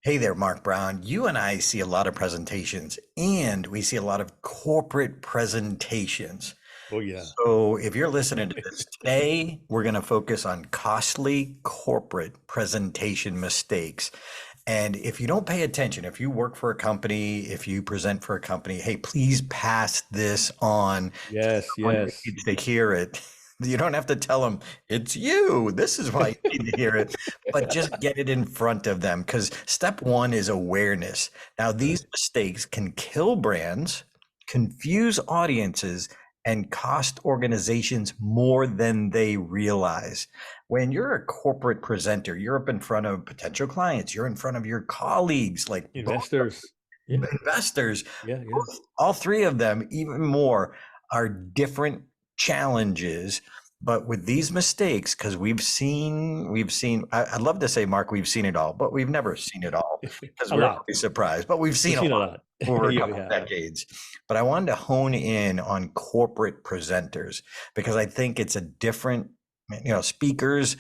Hey there, Mark Brown. You and I see a lot of presentations and we see a lot of corporate presentations. Oh yeah. So if you're listening to this today, we're going to focus on costly corporate presentation mistakes. And if you don't pay attention, if you work for a company, if you present for a company, hey, please pass this on to Yes, someone who yes. needs to hear it. You don't have to tell them it's you. This is why you need to hear it, but just get it in front of them because step one is awareness. Now, these Right. mistakes can kill brands, confuse audiences, and cost organizations more than they realize. When you're a corporate presenter, you're up in front of potential clients, you're in front of your colleagues, like both Investors. Yeah, investors, yeah, yeah. all three of them, even more, are different challenges. But with these mistakes, because I'd love to say, Mark, we've seen it all, but we've never seen it all because A we're lot. always surprised. But we've We've seen a seen a lot lot. over a Yeah, we couple have. decades. But I wanted to hone in on corporate presenters because I think it's a different, speakers,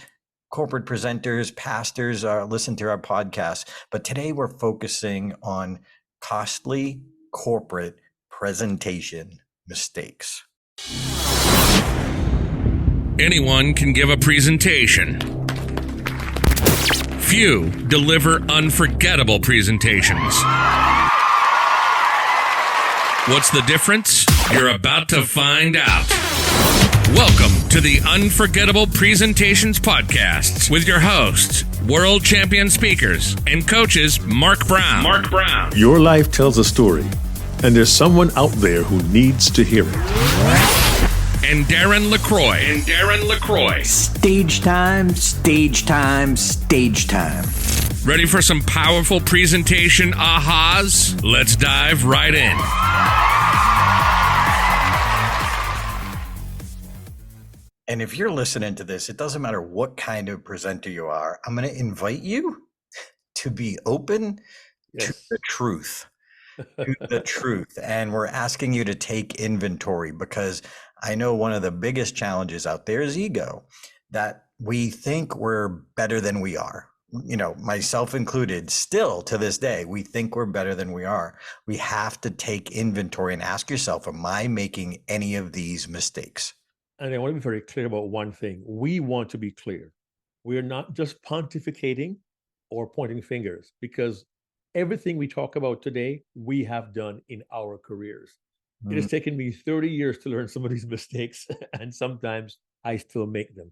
corporate presenters, pastors listen to our podcast. But today we're focusing on costly corporate presentation mistakes. Anyone can give a presentation. Few deliver unforgettable presentations. What's the difference? You're about to find out. Welcome to the Unforgettable Presentations Podcast with your hosts, world champion speakers and coaches Mark Brown. Your life tells a story, and there's someone out there who needs to hear it. And Darren LaCroix. Stage time, stage time, stage time. Ready for some powerful presentation ahas? Let's dive right in. And if you're listening to this, it doesn't matter what kind of presenter you are. I'm going to invite you to be open to Yes. the truth. To the truth. And we're asking you to take inventory because I know one of the biggest challenges out there is ego, that we think we're better than we are. Myself included, still to this day, we think we're better than we are. We have to take inventory and ask yourself, am I making any of these mistakes? And I want to be very clear about one thing. We want to be clear. We're not just pontificating or pointing fingers because everything we talk about today, we have done in our careers. It has taken me 30 years to learn some of these mistakes, and sometimes I still make them.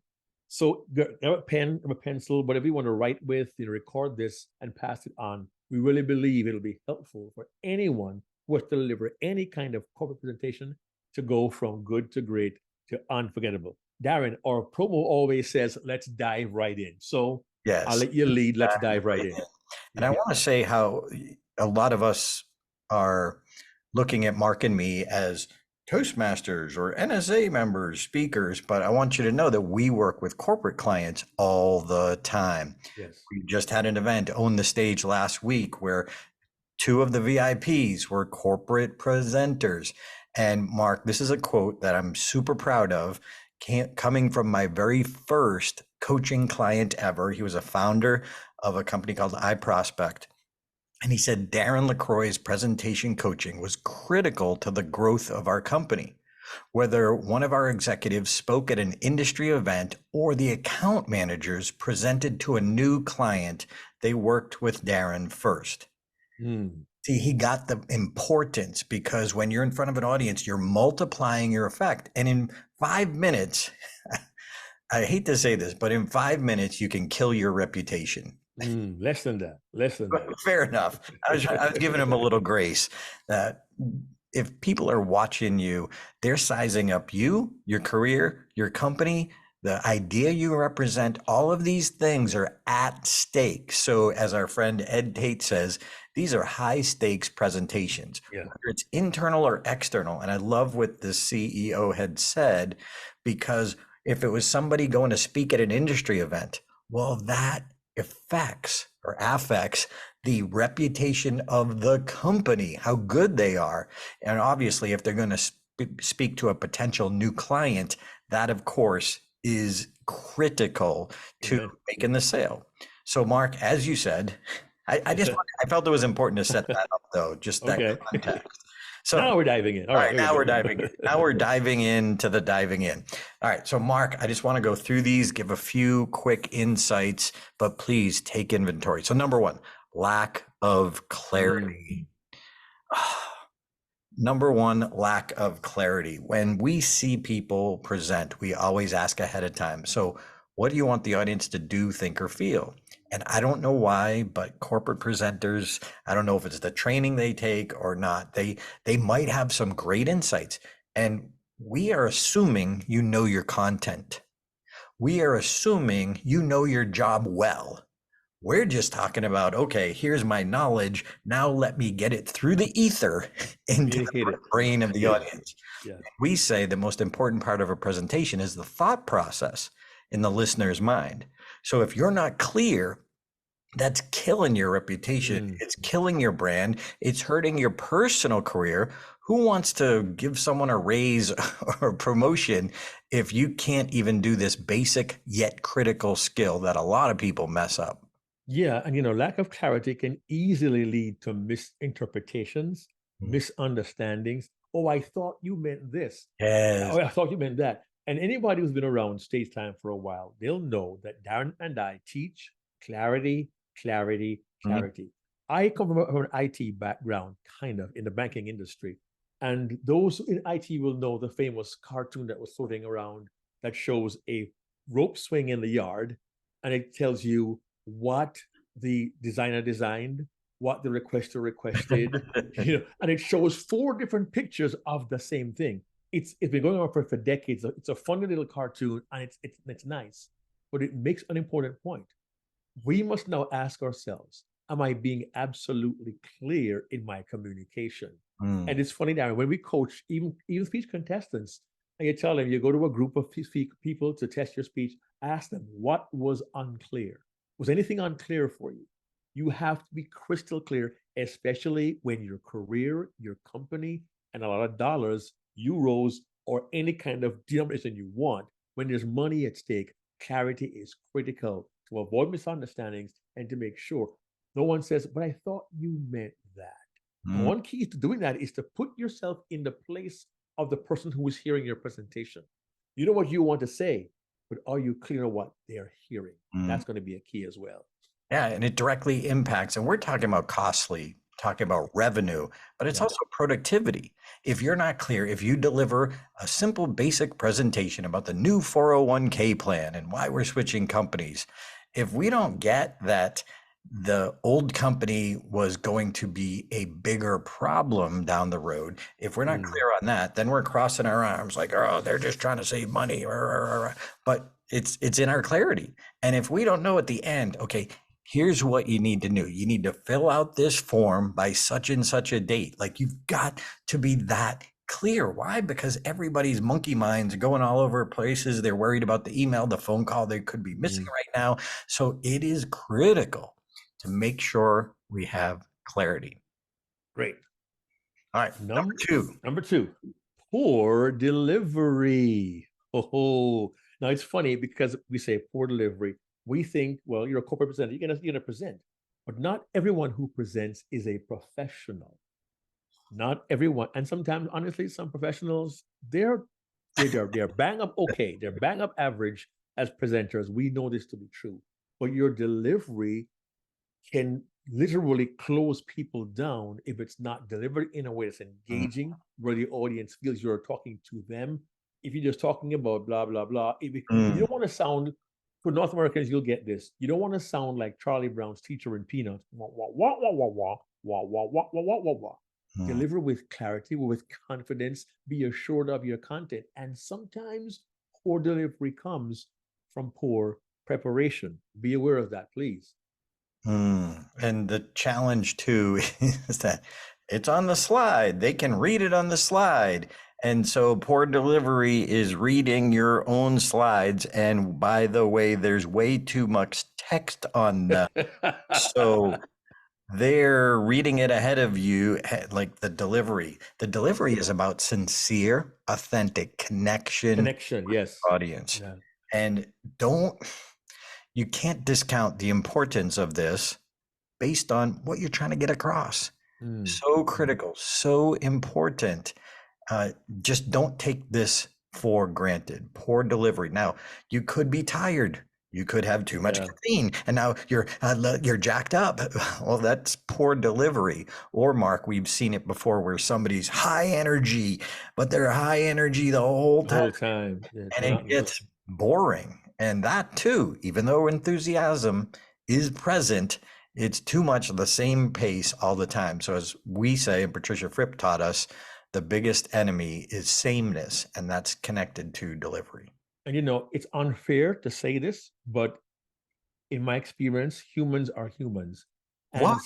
So grab a pen, grab a pencil, whatever you want to write with, record this and pass it on. We really believe it'll be helpful for anyone who wants to deliver any kind of corporate presentation to go from good to great to unforgettable. Darren, our promo always says, let's dive right in. So I'll Yes. let you lead. Let's dive right in. And I Yeah. want to say how a lot of us are looking at Mark and me as Toastmasters or NSA members, speakers, but I want you to know that we work with corporate clients all the time. Yes. We just had an event, Own the Stage, last week where two of the VIPs were corporate presenters. And Mark, this is a quote that I'm super proud of, coming from my very first coaching client ever. He was a founder of a company called iProspect. And he said, Darren LaCroix's presentation coaching was critical to the growth of our company. Whether one of our executives spoke at an industry event or the account managers presented to a new client, they worked with Darren first. See, he got the importance because when you're in front of an audience, you're multiplying your effect. And in 5 minutes, I hate to say this, but in 5 minutes, you can kill your reputation. Less than that. Less than that. Fair enough. I was giving him a little grace that if people are watching you, they're sizing up you, your career, your company, the idea you represent. All of these things are at stake. So as our friend Ed Tate says, these are high stakes presentations, Yeah. whether it's internal or external. And I love what the CEO had said, because if it was somebody going to speak at an industry event, well, that affects the reputation of the company, how good they are. And obviously, if they're going to speak to a potential new client, that of course is critical to making the sale. So Mark, as you said, I felt it was important to set that up though, just that Okay. context. So Now we're diving in. all right, here we now go. we're diving in. Now we're diving into the diving in. All right, so Mark, I just want to go through these, give a few quick insights, but please take inventory. So number one, lack of clarity. Number one, lack of clarity. When we see people present, we always ask ahead of time. So what do you want the audience to do, think, or feel? And I don't know why, but corporate presenters, I don't know if it's the training they take or not, they might have some great insights. And we are assuming you know your content. We are assuming you know your job well. We're just talking about, okay, here's my knowledge. Now let me get it through the ether into the brain of the audience. Yeah. We say the most important part of a presentation is the thought process in the listener's mind. So if you're not clear, that's killing your reputation. It's killing your brand. It's hurting your personal career. Who wants to give someone a raise or a promotion if you can't even do this basic yet critical skill that a lot of people mess up? Yeah, and lack of clarity can easily lead to misinterpretations, misunderstandings. Oh, I thought you meant this. Yes. Oh, I thought you meant that. And anybody who's been around stage time for a while, they'll know that Darren and I teach clarity, clarity, clarity. I come from an IT background, kind of, in the banking industry. And those in IT will know the famous cartoon that was floating around that shows a rope swing in the yard, and it tells you what the designer designed, what the requester requested, and it shows 4 different pictures of the same thing. It's been going on for decades. It's a funny little cartoon, and it's nice, but it makes an important point. We must now ask ourselves, am I being absolutely clear in my communication? And it's funny, Darren, when we coach even speech contestants, and you tell them, you go to a group of people to test your speech, ask them, what was unclear? Was anything unclear for you? You have to be crystal clear, especially when your career, your company, and a lot of dollars, euros, or any kind of denomination you want, when there's money at stake, clarity is critical to avoid misunderstandings and to make sure no one says, but I thought you meant that. One key to doing that is to put yourself in the place of the person who is hearing your presentation. You know what you want to say, but are you clear on what they're hearing? That's going to be a key as well. Yeah, and it directly impacts, and we're talking about costly, talking about revenue, but it's also productivity. If you're not clear, if you deliver a simple basic presentation about the new 401k plan and why we're switching companies, if we don't get that the old company was going to be a bigger problem down the road, if we're not clear on that, then we're crossing our arms like, oh, they're just trying to save money. But it's in our clarity. And if we don't know at the end, okay, here's what you need to know. You need to fill out this form by such and such a date. Like, you've got to be that clear. Why? Because everybody's monkey minds are going all over places. They're worried about the email, the phone call they could be missing right now. So it is critical to make sure we have clarity. Great. All right. Number two, poor delivery. Oh, now it's funny because we say poor delivery. We think, well, you're a corporate presenter, you're gonna present, but not everyone who presents is a professional. Not everyone, and sometimes, honestly, some professionals they're bang up okay, they're bang up average as presenters. We know this to be true, but your delivery can literally close people down if it's not delivered in a way that's engaging, where the audience feels you're talking to them. If you're just talking about blah blah blah, you don't want to sound. For North Americans, you'll get this. You don't want to sound like Charlie Brown's teacher in Peanuts. Wah, wah, wah, wah, wah, wah, wah, wah, wah, wah, wah, wah, wah. Deliver with clarity, with confidence, be assured of your content. And sometimes poor delivery comes from poor preparation. Be aware of that, please. And the challenge too is that it's on the slide. They can read it on the slide. And so poor delivery is reading your own slides. And by the way, there's way too much text on them. So they're reading it ahead of you, like the delivery. The delivery is about sincere, authentic connection. Yes. Audience. Yeah. And you can't discount the importance of this based on what you're trying to get across. Mm. So critical, so important. Uh, just don't take this for granted. Poor delivery. Now, you could be tired. You could have too much Yeah. caffeine, and now you're jacked up. Well, that's poor delivery. Or Mark, we've seen it before where somebody's high energy, but they're high energy the whole The time, whole time. Yeah, and it monotonous. gets boring. And that too, even though enthusiasm is present, it's too much of the same pace all the time. So as we say, and Patricia Fripp taught us, the biggest enemy is sameness, and that's connected to delivery. And you know, it's unfair to say this, but in my experience, humans are humans. What?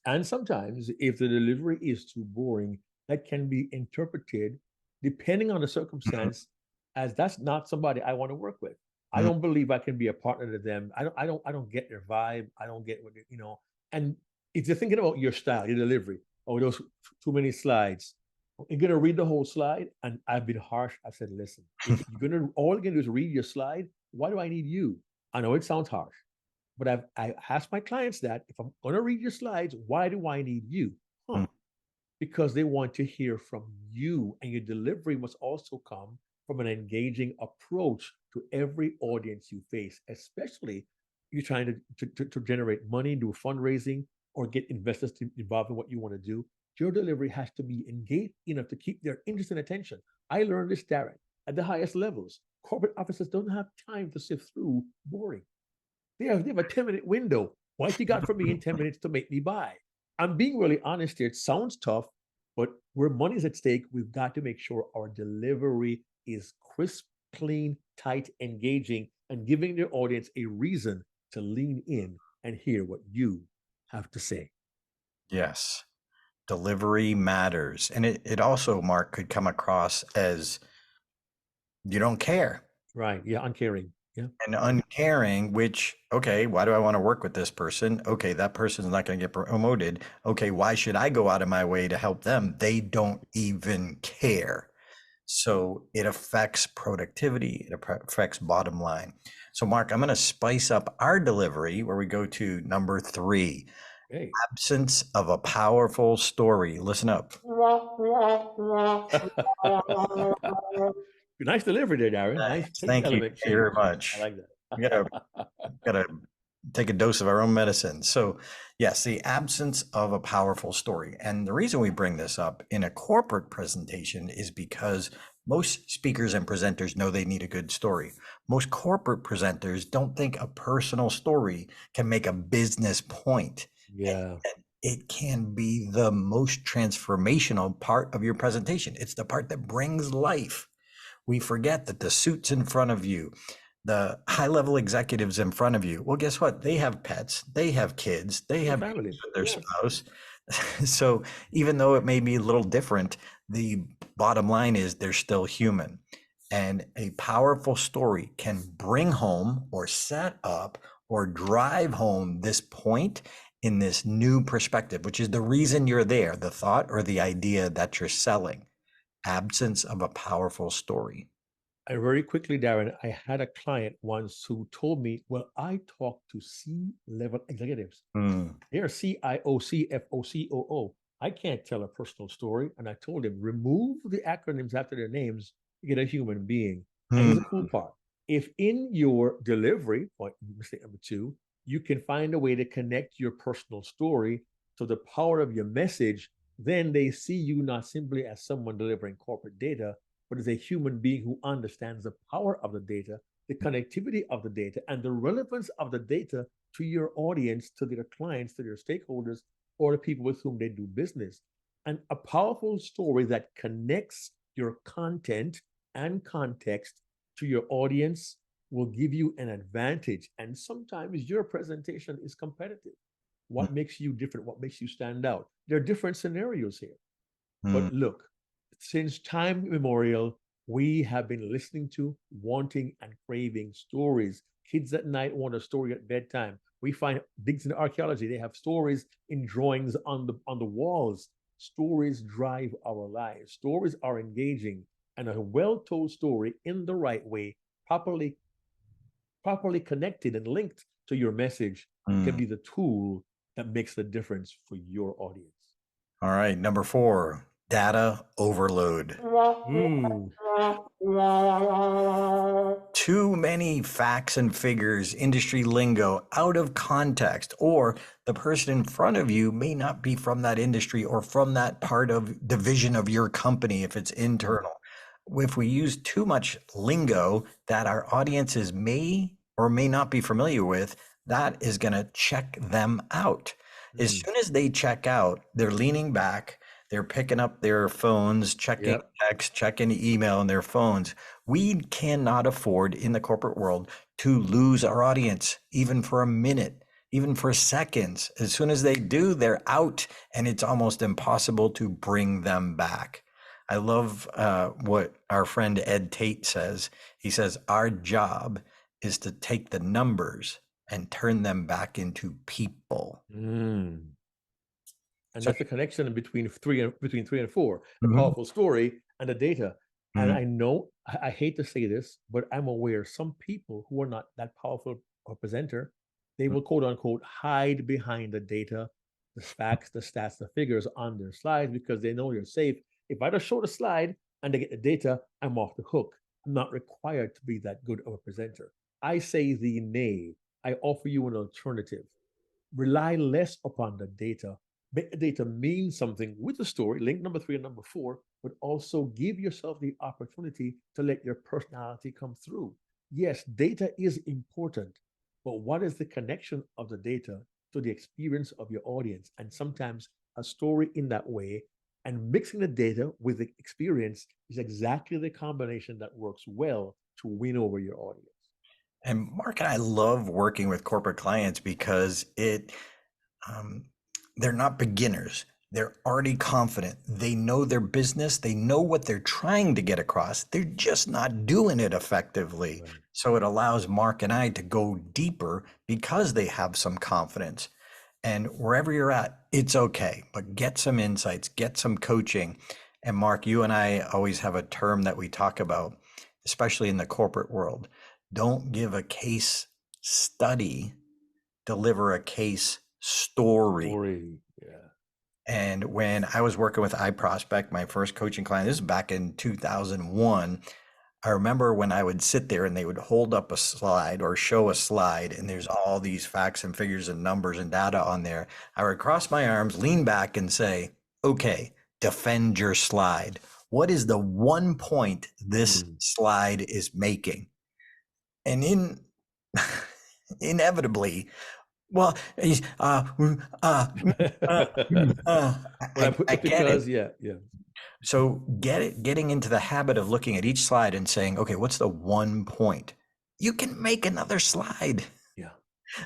And sometimes if the delivery is too boring, that can be interpreted, depending on the circumstance, as that's not somebody I want to work with. I Mm. don't believe I can be a partner to them. I don't get their vibe. I don't get what you know. And if you're thinking about your style, your delivery, oh, those too many slides. You're gonna read the whole slide, and I've been harsh. I said, listen, if you're gonna all you're gonna do is read your slide, why do I need you? I know it sounds harsh, but I asked my clients that if I'm gonna read your slides, why do I need you? Mm. Because they want to hear from you, and your delivery must also come from an engaging approach to every audience you face, especially you're trying to generate money, do fundraising, or get investors to involved in what you want to do. Your delivery has to be engaged enough to keep their interest and attention. I learned this, Darren, at the highest levels. Corporate officers don't have time to sift through boring. They have a 10-minute window. What you got for me in 10 minutes to make me buy? I'm being really honest here. It sounds tough, but where money's at stake, we've got to make sure our delivery is crisp, clean, tight, engaging, and giving their audience a reason to lean in and hear what you have to say. Yes, delivery matters. And it also, Mark, could come across as you don't care Right. Yeah. Uncaring. Yeah. and uncaring, which, okay, why do I want to work with this person? Okay, that person's not going to get promoted. Okay, why should I go out of my way to help them? They don't even care. So it affects productivity, it affects bottom line. So, Mark, I'm going to spice up our delivery where we go to number 3. Hey. Absence of a powerful story. Listen up. Nice delivery there, Darren. Nice Thank you element very change. much. I like that. We gotta take a dose of our own medicine. So yes, the absence of a powerful story. And the reason we bring this up in a corporate presentation is because most speakers and presenters know they need a good story. Most corporate presenters don't think a personal story can make a business point. Yeah. And it can be the most transformational part of your presentation. It's the part that brings life. We forget that the suits in front of you, the high-level executives in front of you, well, guess what? They have pets, they have kids, they have family with their spouse. So even though it may be a little different, the bottom line is they're still human. And a powerful story can bring home or set up or drive home this point in this new perspective, which is the reason you're there, the thought or the idea that you're selling. Absence of a powerful story. And very quickly, Darren, I had a client once who told me, well, I talk to C-level executives. They're CIO, CFO, COO. I can't tell a personal story. And I told him, remove the acronyms after their names to get a human being. And here's the cool part. If in your delivery, point mistake number 2, you can find a way to connect your personal story to the power of your message, then they see you not simply as someone delivering corporate data, but as a human being who understands the power of the data, the connectivity of the data, and the relevance of the data to your audience, to their clients, to their stakeholders, or the people with whom they do business. And a powerful story that connects your content and context to your audience will give you an advantage. And sometimes your presentation is competitive. What makes you different? What makes you stand out? There are different scenarios here. But look, since time immemorial, we have been listening to, wanting, and craving stories. Kids at night want a story at bedtime. We find digs in archaeology. They have stories in drawings on the walls. Stories drive our lives. Stories are engaging, and a well-told story in the right way, properly connected and linked to your message, can be the tool that makes the difference for your audience. All right, number 4, data overload. Mm, Too many facts and figures, industry lingo out of context, or the person in front of you may not be from that industry or from that part of division of your company if it's internal. If we use too much lingo that our audiences may or may not be familiar with, that is going to check them out. As soon as they check out, they're leaning back, they're picking up their phones, checking Yep. text, checking email on their phones. We cannot afford in the corporate world to lose our audience, even for a minute, even for seconds. As soon as they do, they're out, and it's almost impossible to bring them back. I love what our friend Ed Tate says. He says, our job is to take the numbers and turn them back into people. mm. And So- that's the connection between three and four, the Mhm. powerful story and the data. And Mhm. I know, I hate to say this, but I'm aware some people who are not that powerful a presenter, they will quote unquote hide behind the data, the facts, the stats, the figures on their slides because they know you're safe. If I just show the slide and they get the data, I'm off the hook. I'm not required to be that good of a presenter. I say the nay. I offer you an alternative. Rely less upon the data. Make the data mean something with the story, link number 3 and number 4, but also give yourself the opportunity to let your personality come through. Yes, data is important, but what is the connection of the data to the experience of your audience? And sometimes a story in that way and mixing the data with the experience is exactly the combination that works well to win over your audience. And Mark and I love working with corporate clients because um, they're not beginners. They're already confident. They know their business. They know what they're trying to get across. They're just not doing it effectively. Right. So it allows Mark and I to go deeper because they have some confidence. And wherever you're at, it's okay, but get some insights, get some coaching. And Mark, you and I always have a term that we talk about, especially in the corporate world. Don't give a case study, deliver a case story. Story, yeah. And when I was working with iProspect, my first coaching client, this is back in 2001, I remember when I would sit there and they would hold up a slide or show a slide and there's all these facts and figures and numbers and data on there. I would cross my arms, lean back and say, okay, defend your slide. What is the one point this slide is making? And inevitably, well, I get it. Yeah. So getting into the habit of looking at each slide and saying, okay, what's the one point? You can make another slide. Yeah.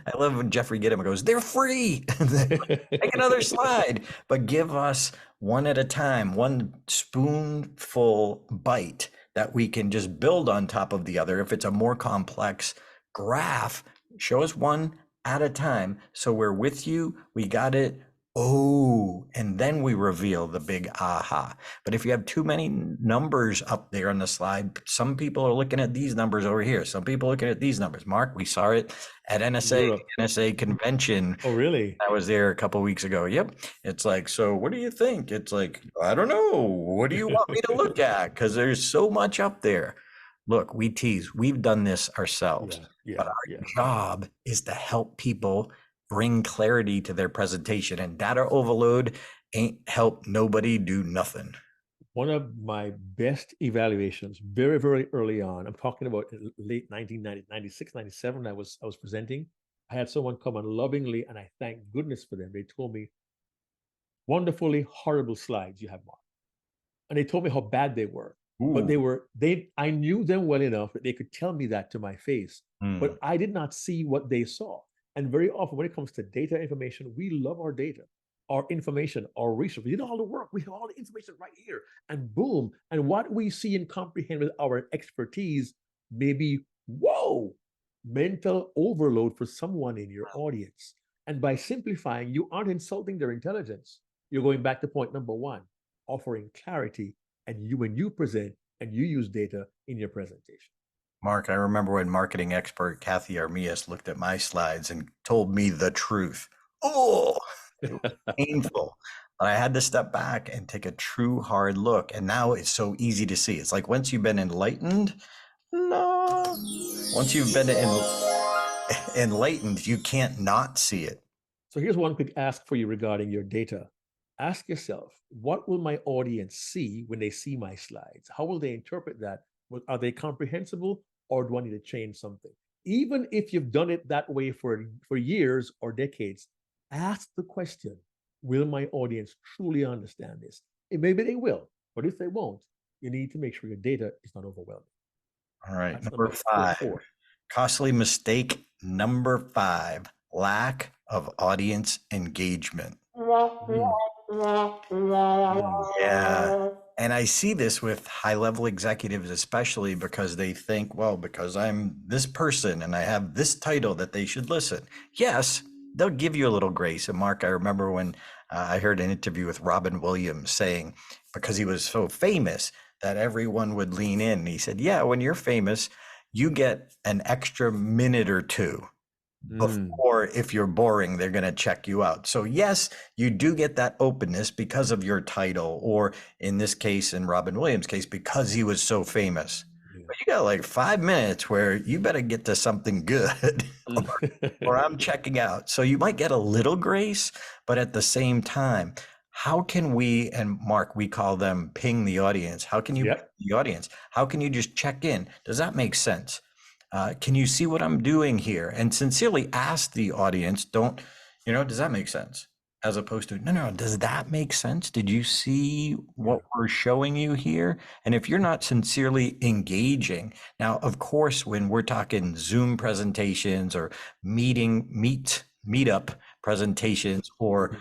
I love when Jeffrey Gittema goes, they're free. Make another slide, but give us one at a time, one spoonful bite that we can just build on top of the other. If it's a more complex graph, show us one at a time. So we're with you. We got it. Oh, and then we reveal the big aha. But if you have too many numbers up there on the slide, some people are looking at these numbers over here. Some people are looking at these numbers. Mark, we saw it at NSA convention. Oh, really? I was there a couple of weeks ago. Yep. It's like, so what do you think? It's like, I don't know. What do you want me to look at? Because there's so much up there. Look, we tease. We've done this ourselves. But our job is to help people bring clarity to their presentation, and data overload ain't help nobody do nothing. One of my best evaluations very, very early on, I'm talking about late 1990, 96, 97, I was presenting. I had someone come on lovingly, and I thank goodness for them. They told me, wonderfully horrible slides you have, Mark. And they told me how bad they were. But I knew them well enough that they could tell me that to my face, but I did not see what they saw. And very often when it comes to data information, we love our data, our information, our research. We did all the work. We have all the information right here, and boom. And what we see and comprehend with our expertise may be, whoa, mental overload for someone in your audience. And by simplifying, you aren't insulting their intelligence. You're going back to point number 1, offering clarity. And when you present and you use data in your presentation. Mark, I remember when marketing expert Kathy Armias looked at my slides and told me the truth. oh, it was painful. But I had to step back and take a true hard look. And now it's so easy to see. It's like once you've been enlightened, no. Once you've been enlightened, you can't not see it. So here's one quick ask for you regarding your data. Ask yourself, what will my audience see when they see my slides? How will they interpret that? Are they comprehensible, or do I need to change something? Even if you've done it that way for years or decades, ask the question, will my audience truly understand this? And maybe they will, but if they won't, you need to make sure your data is not overwhelming. All right, That's number 5. 4. Costly mistake number 5, lack of audience engagement. Yeah. And I see this with high-level executives, especially because they think, well, because I'm this person and I have this title that they should listen. Yes, they'll give you a little grace. And Mark, I remember when I heard an interview with Robin Williams saying, because he was so famous, that everyone would lean in. And he said, yeah, when you're famous, you get an extra minute or two before, if you're boring, they're going to check you out. So yes, you do get that openness because of your title, or in this case, in Robin Williams' case, because he was so famous. But you got like 5 minutes where you better get to something good or I'm checking out. So you might get a little grace, but at the same time, how can we, and Mark, we call them ping the audience. How can you ping the audience? How can you just check in? Does that make sense? Can you see what I'm doing here? And sincerely ask the audience, does that make sense? As opposed to, no, does that make sense? Did you see what we're showing you here? And if you're not sincerely engaging, now, of course, when we're talking Zoom presentations or meetup presentations or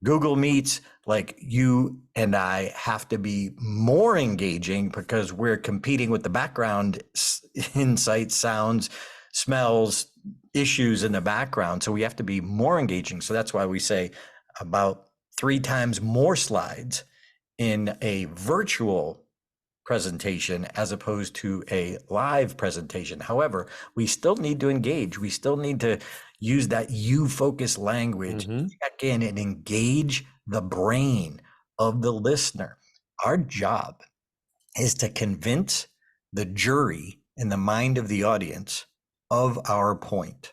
Google Meets, like you and I have to be more engaging because we're competing with the background insights, sounds, smells, issues in the background. So we have to be more engaging. So that's why we say about 3 times more slides in a virtual presentation as opposed to a live presentation. However, we still need to engage. We still need to use that you-focused language, check in and engage the brain of the listener. Our job is to convince the jury in the mind of the audience of our point.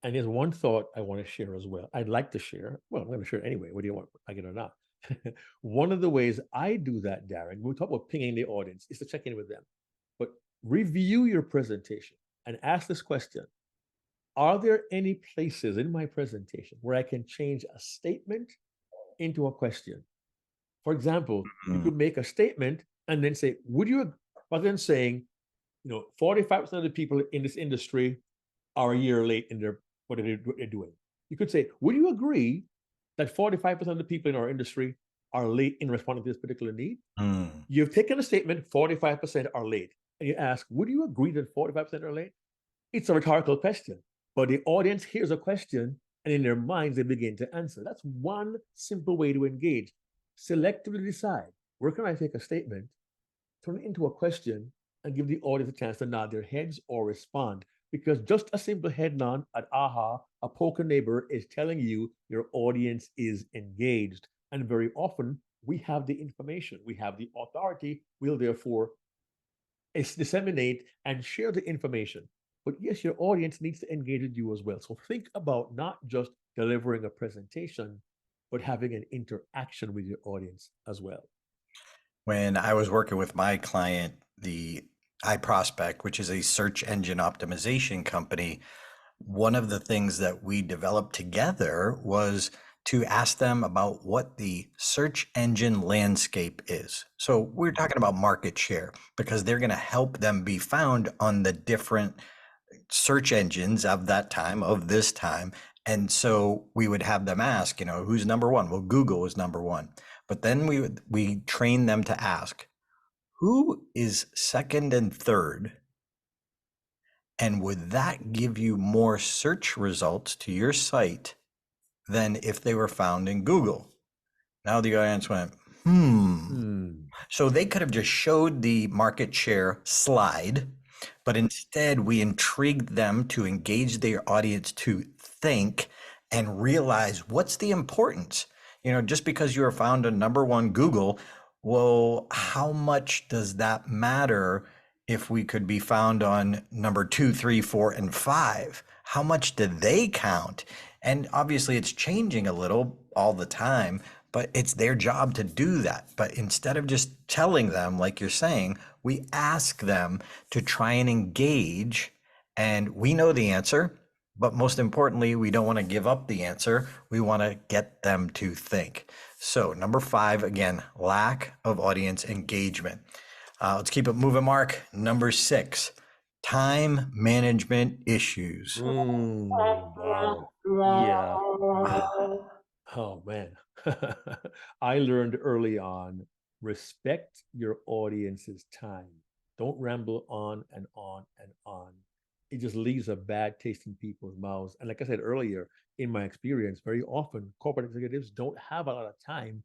And there's one thought I want to share as well. I'd like to share. Well, I'm going to share it anyway, whether you want, like it or not. One of the ways I do that, Darren, we talk about pinging the audience, is to check in with them. But review your presentation and ask this question. Are there any places in my presentation where I can change a statement into a question? For example, you could make a statement and then say, would you, rather than saying, 45% of the people in this industry are a year late in what they're doing. You could say, would you agree that 45% of the people in our industry are late in responding to this particular need? You've taken a statement, 45% are late. And you ask, would you agree that 45% are late? It's a rhetorical question, but the audience hears a question and in their minds, they begin to answer. That's one simple way to engage. Selectively decide, where can I take a statement, turn it into a question, and give the audience a chance to nod their heads or respond. Because just a simple head nod, an aha, a poke a neighbor is telling you your audience is engaged. And very often we have the information, we have the authority, we'll therefore disseminate and share the information. But yes, your audience needs to engage with you as well. So think about not just delivering a presentation, but having an interaction with your audience as well. When I was working with my client, the iProspect, which is a search engine optimization company, one of the things that we developed together was to ask them about what the search engine landscape is. So we're talking about market share because they're going to help them be found on the different search engines of that time, of this time. And so we would have them ask, who's number one? Well, Google is number one. But then we train them to ask, who is second and third? And would that give you more search results to your site than if they were found in Google? Now the audience went, So they could have just showed the market share slide, but instead we intrigued them to engage their audience to think and realize what's the importance. Just because you are found on number one Google, well, how much does that matter if we could be found on number 2, 3, 4, and 5? How much do they count? And obviously it's changing a little all the time, but it's their job to do that. But instead of just telling them, like you're saying, we ask them to try and engage, and we know the answer. But most importantly, we don't want to give up the answer. We want to get them to think. So number 5, again, lack of audience engagement. Let's keep it moving, Mark. Number 6, time management issues. Wow. Yeah. Oh, man. I learned early on, respect your audience's time. Don't ramble on and on and on. It just leaves a bad taste in people's mouths. And like I said earlier, in my experience, very often corporate executives don't have a lot of time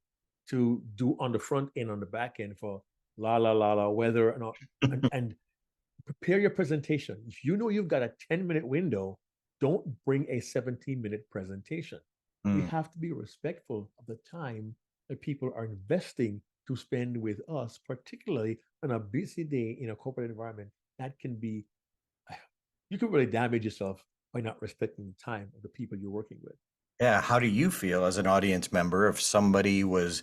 to do on the front end, on the back end for la la la la weather and all, and prepare your presentation. If you know you've got a 10-minute window, don't bring a 17-minute presentation. We have to be respectful of the time that people are investing to spend with us, particularly on a busy day in a corporate environment. That can be, you can really damage yourself by not respecting the time of the people you're working with. Yeah. How do you feel as an audience member if somebody was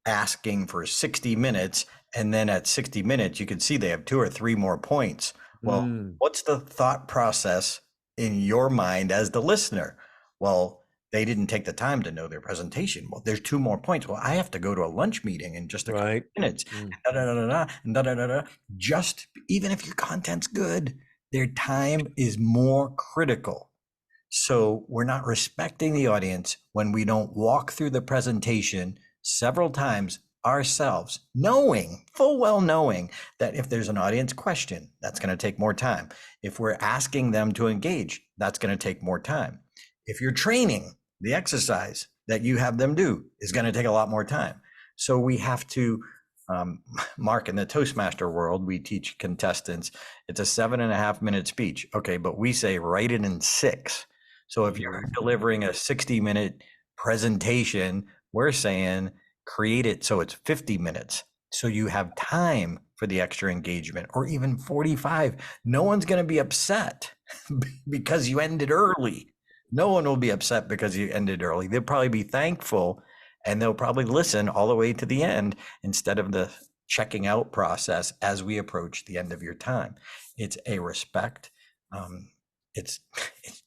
asking for 60 minutes and then at 60 minutes you can see they have 2 or 3 more points? Well, what's the thought process in your mind as the listener? Well, they didn't take the time to know their presentation. Well, there's 2 more points. Well, I have to go to a lunch meeting in just a couple minutes. Da, da, da, da, da, and da, da, da, da. Just even if your content's good, their time is more critical. So we're not respecting the audience when we don't walk through the presentation several times ourselves, knowing, full well knowing that if there's an audience question, that's going to take more time. If we're asking them to engage, that's going to take more time. If you're training, the exercise that you have them do is going to take a lot more time. So we have to, Mark, in the Toastmaster world, we teach contestants, it's a 7.5-minute speech. Okay, but we say write it in 6. So if you're delivering a 60-minute presentation, we're saying create it so it's 50 minutes. So you have time for the extra engagement, or even 45. No one's going to be upset because you ended early. No one will be upset because you ended early. They'll probably be thankful, and they'll probably listen all the way to the end instead of the checking out process as we approach the end of your time. It's a respect. It's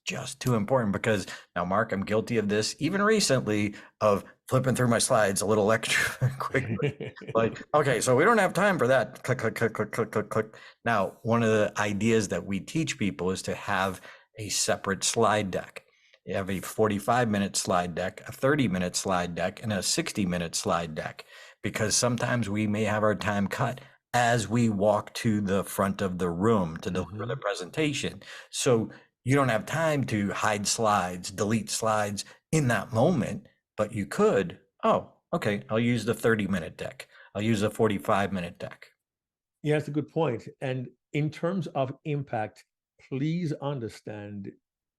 just too important, because now, Mark, I'm guilty of this even recently, of flipping through my slides a little extra quickly. Like, okay, so we don't have time for that. Click, click, click, click, click, click, click. Now, one of the ideas that we teach people is to have a separate slide deck. You have a 45-minute slide deck, a 30-minute slide deck, and a 60-minute slide deck, because sometimes we may have our time cut as we walk to the front of the room to deliver the presentation. So you don't have time to hide slides, delete slides in that moment, but you could, oh, okay, I'll use the 30-minute deck. I'll use the 45-minute deck. Yeah, that's a good point. And in terms of impact, please understand,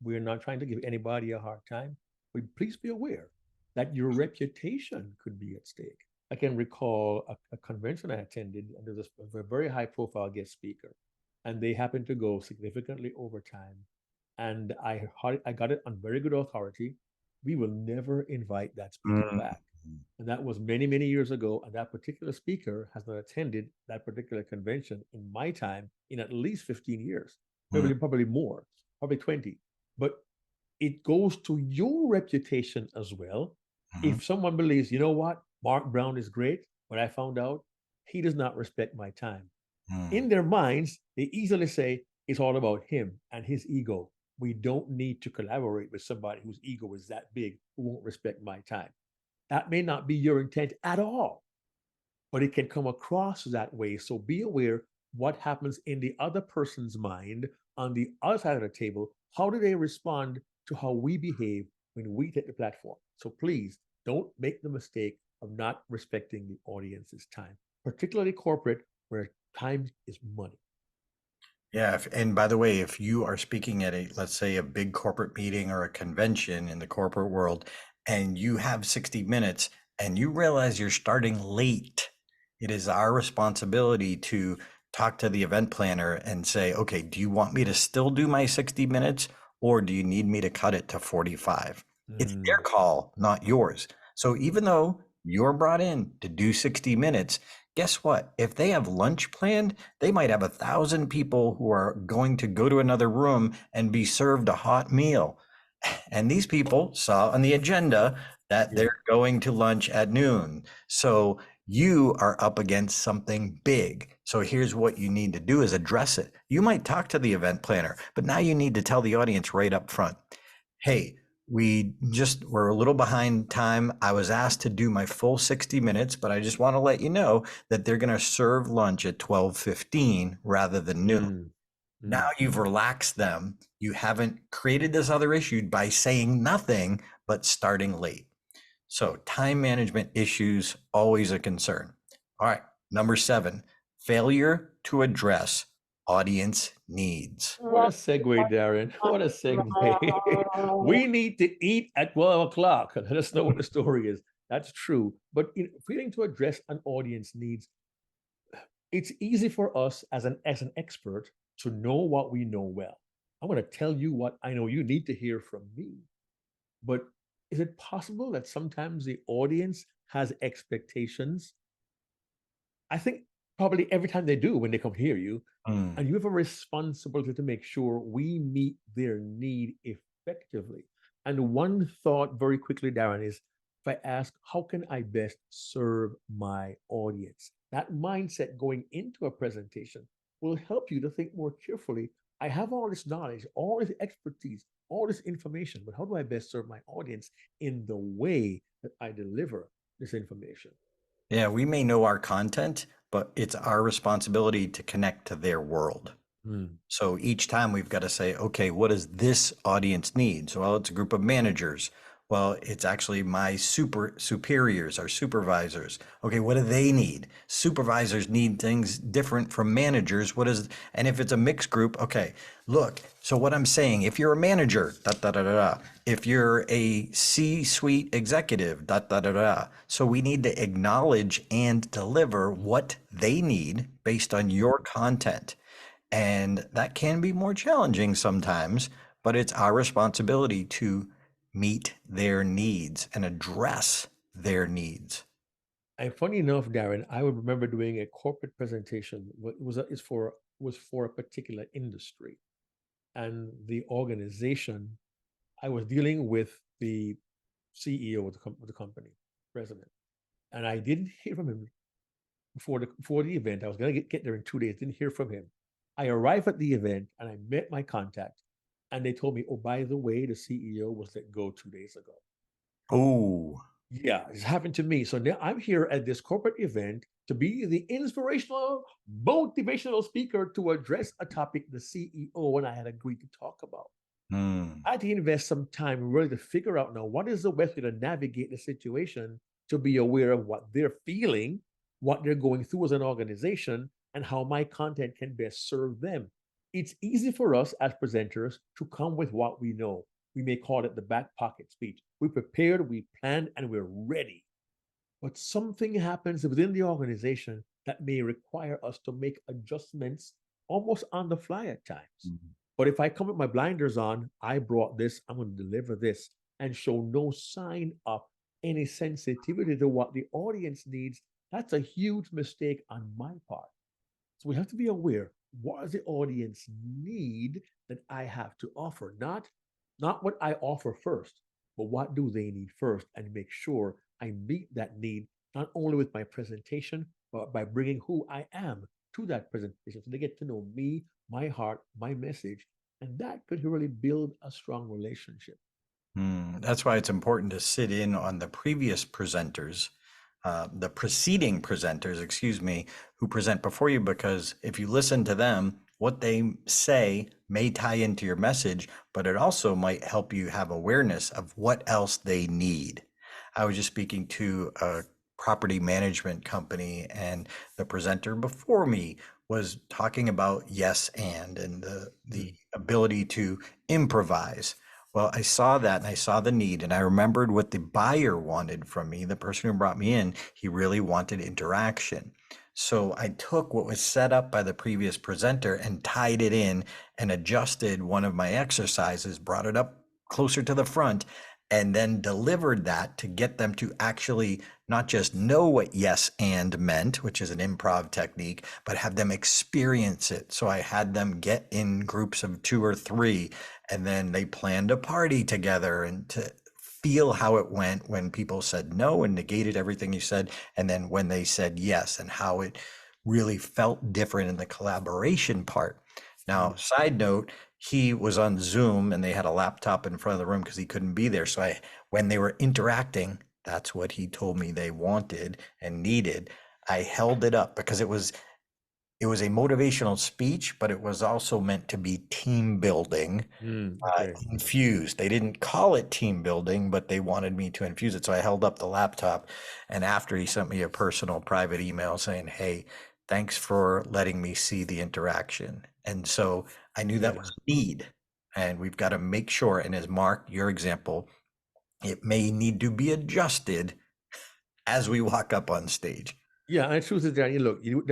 we're not trying to give anybody a hard time, but please be aware that your reputation could be at stake. I can recall a convention I attended, and there was a very high profile guest speaker, and they happened to go significantly over time. And I got it on very good authority. We will never invite that speaker back. And that was many, many years ago. And that particular speaker has not attended that particular convention in my time in at least 15 years, probably more, probably 20. But it goes to your reputation as well. If someone believes, you know what, Mark Brown is great, but I found out he does not respect my time. In their minds, they easily say it's all about him and his ego. We don't need to collaborate with somebody whose ego is that big, who won't respect my time. That may not be your intent at all, but it can come across that way. So be aware what happens in the other person's mind on the other side of the table. How do they respond to how we behave when we take the platform? So please don't make the mistake of not respecting the audience's time, particularly corporate, where time is money. Yeah, and by the way, if you are speaking at let's say a big corporate meeting or a convention in the corporate world, and you have 60 minutes and you realize you're starting late, it is our responsibility to talk to the event planner and say, okay, do you want me to still do my 60 minutes or do you need me to cut it to 45? It's their Mm, call, not yours. So even though you're brought in to do 60 minutes, guess what? If they have lunch planned, they might have 1,000 people who are going to go to another room and be served a hot meal. And these people saw on the agenda that yeah. they're going to lunch at noon. So you are up against something big. So here's what you need to do is address it. You might talk to the event planner, but now you need to tell the audience right up front, hey, we're a little behind time. I was asked to do my full 60 minutes, but I just want to let you know that they're going to serve lunch at 12:15 rather than noon. Mm, Now mm. you've relaxed them. You haven't created this other issue by saying nothing, but starting late. So time management issues, always a concern. All right, number 7, failure to address audience needs. What a segue, Darren. What a segue. We need to eat at 12 o'clock. Let us know what the story is. That's true. But failing to address an audience needs, it's easy for us as an expert to know what we know well. I'm going to tell you what I know you need to hear from me. But is it possible that sometimes the audience has expectations? I think probably every time they do when they come hear you, Mm. and you have a responsibility to make sure we meet their need effectively. And one thought very quickly, Darren, is if I ask, how can I best serve my audience? That mindset going into a presentation will help you to think more carefully. I have all this knowledge, all this expertise, all this information, but how do I best serve my audience in the way that I deliver this information? Yeah, we may know our content, but it's our responsibility to connect to their world. Hmm. So each time we've got to say, okay, what does this audience need? So, well, it's a group of managers. Well, it's actually my superiors, our supervisors. Okay, what do they need? Supervisors need things different from managers. And if it's a mixed group, okay, look, so what I'm saying, if you're a manager, da da da da da. If you're a C-suite executive, da da da da. So we need to acknowledge and deliver what they need based on your content. And that can be more challenging sometimes, but it's our responsibility to meet their needs and address their needs. And funny enough, Darren, I would remember doing a corporate presentation. Was for a particular industry, and the organization I was dealing with the CEO of the company, president, and I didn't hear from him before the event. I was going to get there in 2 days. Didn't hear from him. I arrived at the event and I met my contact, and they told me, "Oh, by the way, the CEO was let go 2 days ago." Oh, Yeah, it's happened to me. So now I'm here at this corporate event to be the inspirational, motivational speaker to address a topic the CEO and I had agreed to talk about. hmm. I had to invest some time really to figure out now what is the best way to navigate the situation, to be aware of what they're feeling, what they're going through as an organization, and how my content can best serve them. It's easy for us as presenters to come with what we know. We may call it the back pocket speech. We prepared, we planned, and we're ready. But something happens within the organization that may require us to make adjustments almost on the fly at times. But if I come with my blinders on, I brought this, I'm going to deliver this, and show no sign of any sensitivity to what the audience needs, that's a huge mistake on my part. So we have to be aware, what does the audience need that I have to offer? Not what I offer first, but what do they need first, and make sure I meet that need not only with my presentation, but by bringing who I am to that presentation. So they get to know me, my heart, my message, and that could really build a strong relationship. That's why it's important to sit in on the previous presenters, the preceding presenters, excuse me, who present before you, because if you listen to them, what they say may tie into your message, but it also might help you have awareness of what else they need. I was just speaking to a property management company, and the presenter before me was talking about yes and the ability to improvise. Well, I saw that and I saw the need, and I remembered what the buyer wanted from me. The person who brought me in, he really wanted interaction. So I took what was set up by the previous presenter and tied it in and adjusted one of my exercises, brought it up closer to the front, and then delivered that to get them to actually not just know what yes and meant, which is an improv technique, but have them experience it. So I had them get in groups of 2 or 3, and then they planned a party together and to feel how it went when people said no and negated everything you said, and then when they said yes, and how it really felt different in the collaboration part. Now, side note, he was on Zoom and they had a laptop in front of the room because he couldn't be there. So when they were interacting, that's what he told me they wanted and needed. I held it up because it was a motivational speech, but it was also meant to be team building, Okay. infused. They didn't call it team building, but they wanted me to infuse it. So I held up the laptop, and after he sent me a personal private email saying, "Hey, thanks for letting me see the interaction." And so I knew that was a need, and we've got to make sure. And as Mark, your example, it may need to be adjusted as we walk up on stage. Yeah, and the truth is that look, you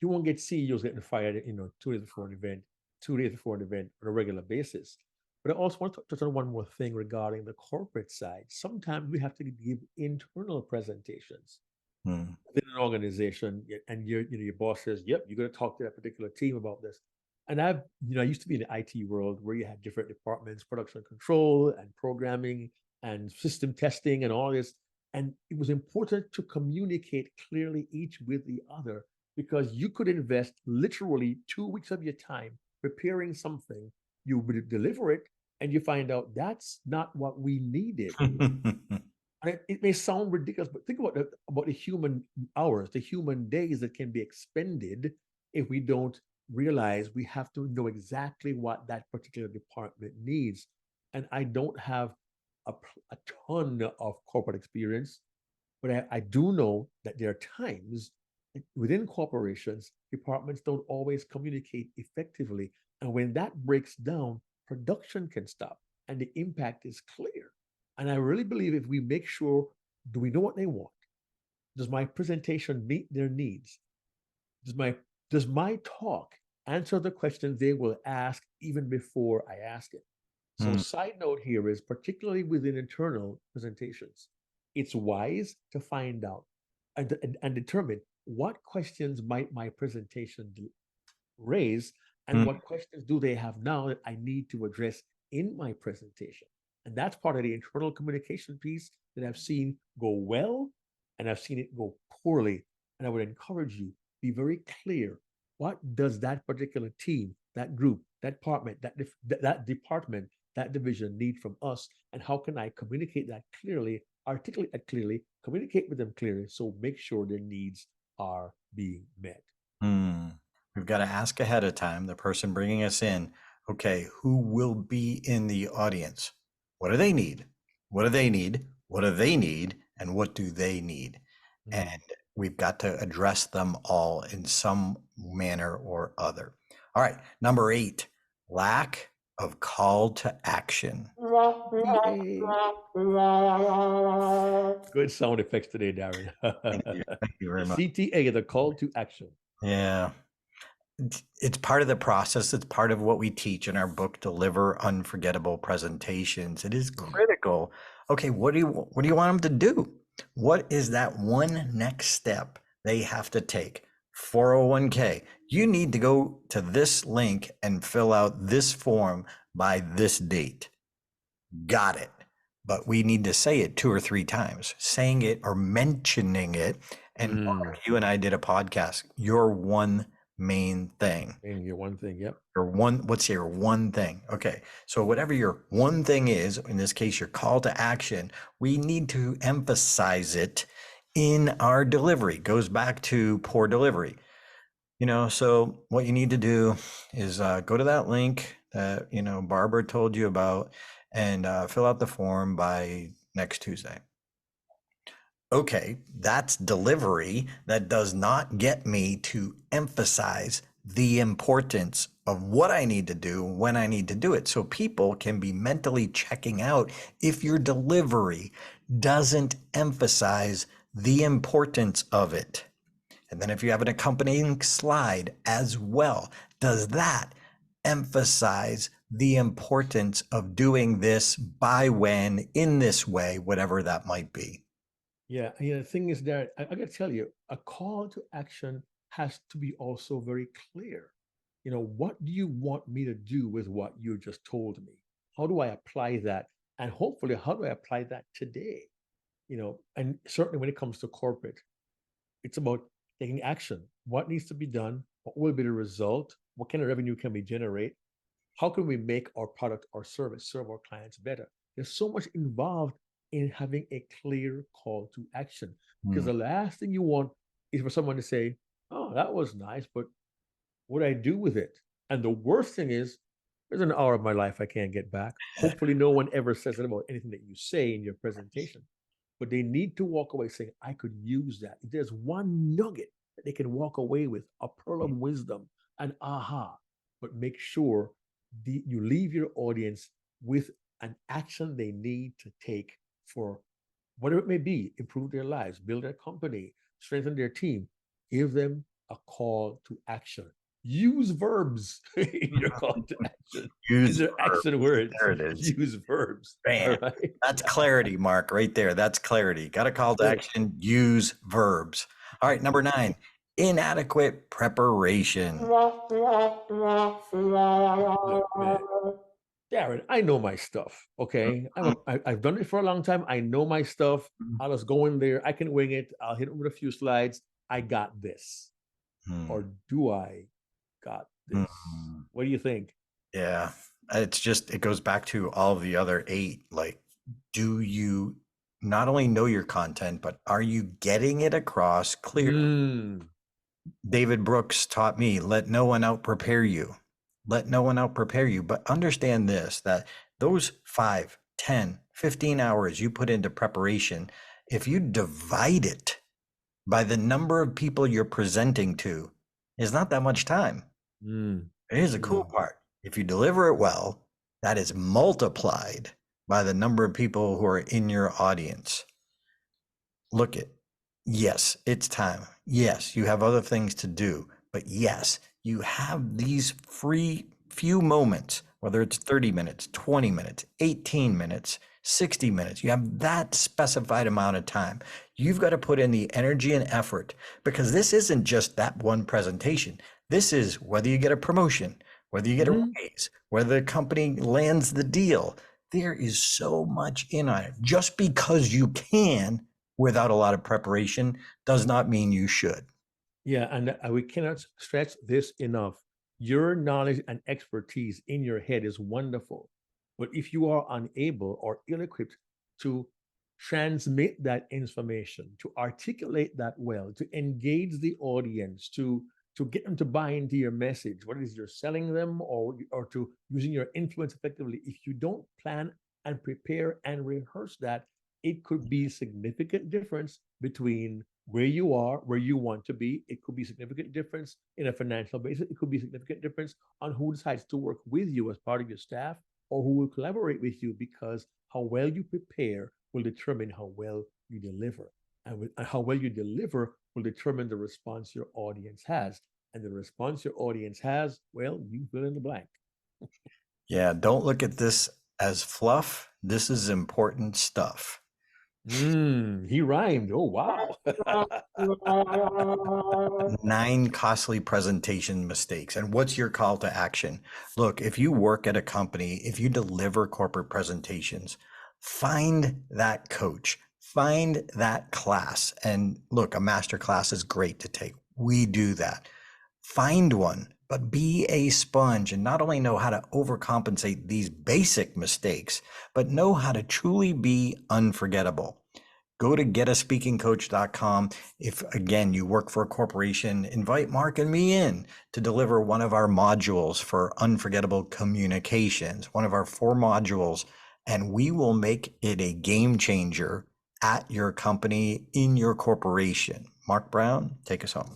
won't get CEOs getting fired, 2 days before an event, 2 days before an event on a regular basis. But I also want to touch on one more thing regarding the corporate side. Sometimes we have to give internal presentations within an organization, and your boss says, "Yep, you're going to talk to that particular team about this." And I used to be in the IT world where you had different departments, production control and programming and system testing and all this. And it was important to communicate clearly each with the other, because you could invest literally 2 weeks of your time preparing something, you would deliver it, and you find out that's not what we needed. And it may sound ridiculous, but think about the human hours, the human days that can be expended if we don't realize we have to know exactly what that particular department needs. And I don't have a ton of corporate experience, but I do know that there are times within corporations, departments don't always communicate effectively. And when that breaks down, production can stop and the impact is clear. And I really believe if we make sure, do we know what they want? Does my presentation meet their needs? Does my talk answer the questions they will ask even before I ask it? So side note here is, particularly within internal presentations, it's wise to find out and determine what questions might my presentation raise, and what questions do they have now that I need to address in my presentation. And that's part of the internal communication piece that I've seen go well, and I've seen it go poorly. And I would encourage you, be very clear. What does that particular team, that group, that department, that division need from us? And how can I communicate that clearly, articulate that clearly, communicate with them clearly, so make sure their needs are being met. We've got to ask ahead of time, the person bringing us in, okay, who will be in the audience? What do they need? What do they need? What do they need? And what do they need? And we've got to address them all in some manner or other. All right, number 8, lack of call to action. Good sound effects today, Darren. Thank you very much. CTA, the call to action. Yeah. It's part of the process. It's part of what we teach in our book, Deliver Unforgettable Presentations. It is critical. Okay, what do you want them to do? What is that one next step they have to take? 401k. You need to go to this link and fill out this form by this date. Got it. But we need to say it 2 or 3 times, saying it or mentioning it. And Mark, you and I did a podcast. Your one main thing. Your one thing, yep. What's your one thing? Okay. So whatever your one thing is, in this case, your call to action, we need to emphasize it in our delivery. Goes back to poor delivery. So what you need to do is go to that link that, Barbara told you about, and fill out the form by next Tuesday. Okay, that's delivery. That does not get me to emphasize the importance of what I need to do when I need to do it. So people can be mentally checking out if your delivery doesn't emphasize the importance of it. And then if you have an accompanying slide as well, does that emphasize the importance of doing this by when, in this way, whatever that might be? Yeah, the thing is that I got to tell you, a call to action has to be also very clear. What do you want me to do with what you just told me? How do I apply that? And hopefully, how do I apply that today? And certainly when it comes to corporate, it's about taking action. What needs to be done? What will be the result? What kind of revenue can we generate? How can we make our product or service serve our clients better? There's so much involved in having a clear call to action, because the last thing you want is for someone to say, "Oh, that was nice, but what do I do with it?" And the worst thing is, there's an hour of my life I can't get back. Hopefully, no one ever says it about anything that you say in your presentation, but they need to walk away saying, "I could use that." If there's one nugget that they can walk away with, a pearl of wisdom, an aha, but make sure you leave your audience with an action they need to take for whatever it may be: improve their lives, build their company, strengthen their team. Give them a call to action. Use verbs in your call to action. Use These are action words. There it is. Use verbs. Bam. All right? That's clarity, Mark, right there. That's clarity. Got a call to action, use verbs. All right, number 9, inadequate preparation. Look, man, Darren, I know my stuff. Okay, I've done it for a long time. I know my stuff. I'll just go in there. I can wing it. I'll hit it with a few slides. I got this. Or do I got this? What do you think? Yeah, it goes back to all the other 8. Like, do you not only know your content, but are you getting it across clearly? David Brooks taught me, let no one out prepare you. Let no one out prepare you. But understand this, that those 5, 10, 15 hours you put into preparation, if you divide it by the number of people you're presenting to, is not that much time. Here's the cool part. If you deliver it well, that is multiplied by the number of people who are in your audience. Look at, yes, it's time. Yes, you have other things to do, but yes, you have these free few moments, whether it's 30 minutes, 20 minutes, 18 minutes, 60 minutes. You have that specified amount of time. You've got to put in the energy and effort, because this isn't just that one presentation. This is whether you get a promotion, whether you get a raise, whether the company lands the deal. There is so much in on it. Just because you can without a lot of preparation does not mean you should. Yeah, and we cannot stress this enough. Your knowledge and expertise in your head is wonderful. But if you are unable or ill-equipped to transmit that information, to articulate that well, to engage the audience, to get them to buy into your message, whether it is you're selling them or to using your influence effectively, if you don't plan and prepare and rehearse that, it could be a significant difference between where you are, where you want to be. It could be a significant difference in a financial basis. It could be a significant difference on who decides to work with you as part of your staff or who will collaborate with you, because how well you prepare will determine how well you deliver. And how well you deliver will determine the response your audience has. And the response your audience has, well, you fill in the blank. Yeah, don't look at this as fluff. This is important stuff. He rhymed. Oh, wow. 9 costly presentation mistakes. And what's your call to action? Look, if you work at a company, if you deliver corporate presentations, find that coach, find that class. And look, a master class is great to take. We do that. Find one, but be a sponge and not only know how to overcompensate these basic mistakes, but know how to truly be unforgettable. Go to getaspeakingcoach.com. If, again, you work for a corporation, invite Mark and me in to deliver one of our modules for unforgettable communications, one of our 4 modules, and we will make it a game changer at your company, in your corporation. Mark Brown, take us home.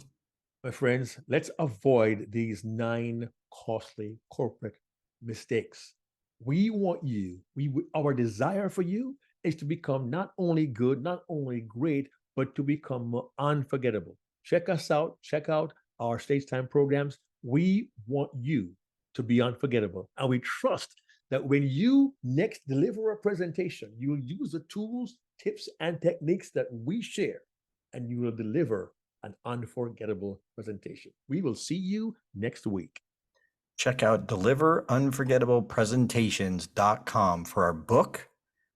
My friends, let's avoid these 9 costly corporate mistakes. We want you, our desire for you is to become not only good, not only great, but to become unforgettable. Check us out. Check out our stage time programs. We want you to be unforgettable. And we trust that when you next deliver a presentation, you will use the tools, tips, and techniques that we share, and you will deliver an unforgettable presentation. We will see you next week. Check out deliverunforgettablepresentations.com for our book,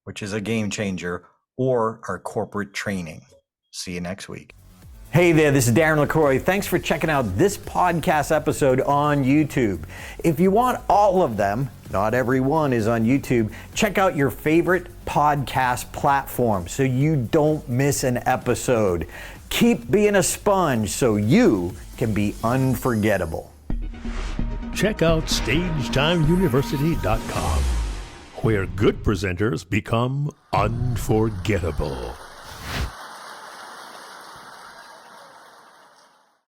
which is a game changer, or our corporate training. See you next week. Hey there, this is Darren LaCroix. Thanks for checking out this podcast episode on YouTube. If you want all of them, not every one is on YouTube, check out your favorite podcast platform so you don't miss an episode. Keep being a sponge so you can be unforgettable. Check out StagetimeUniversity.com, where good presenters become unforgettable.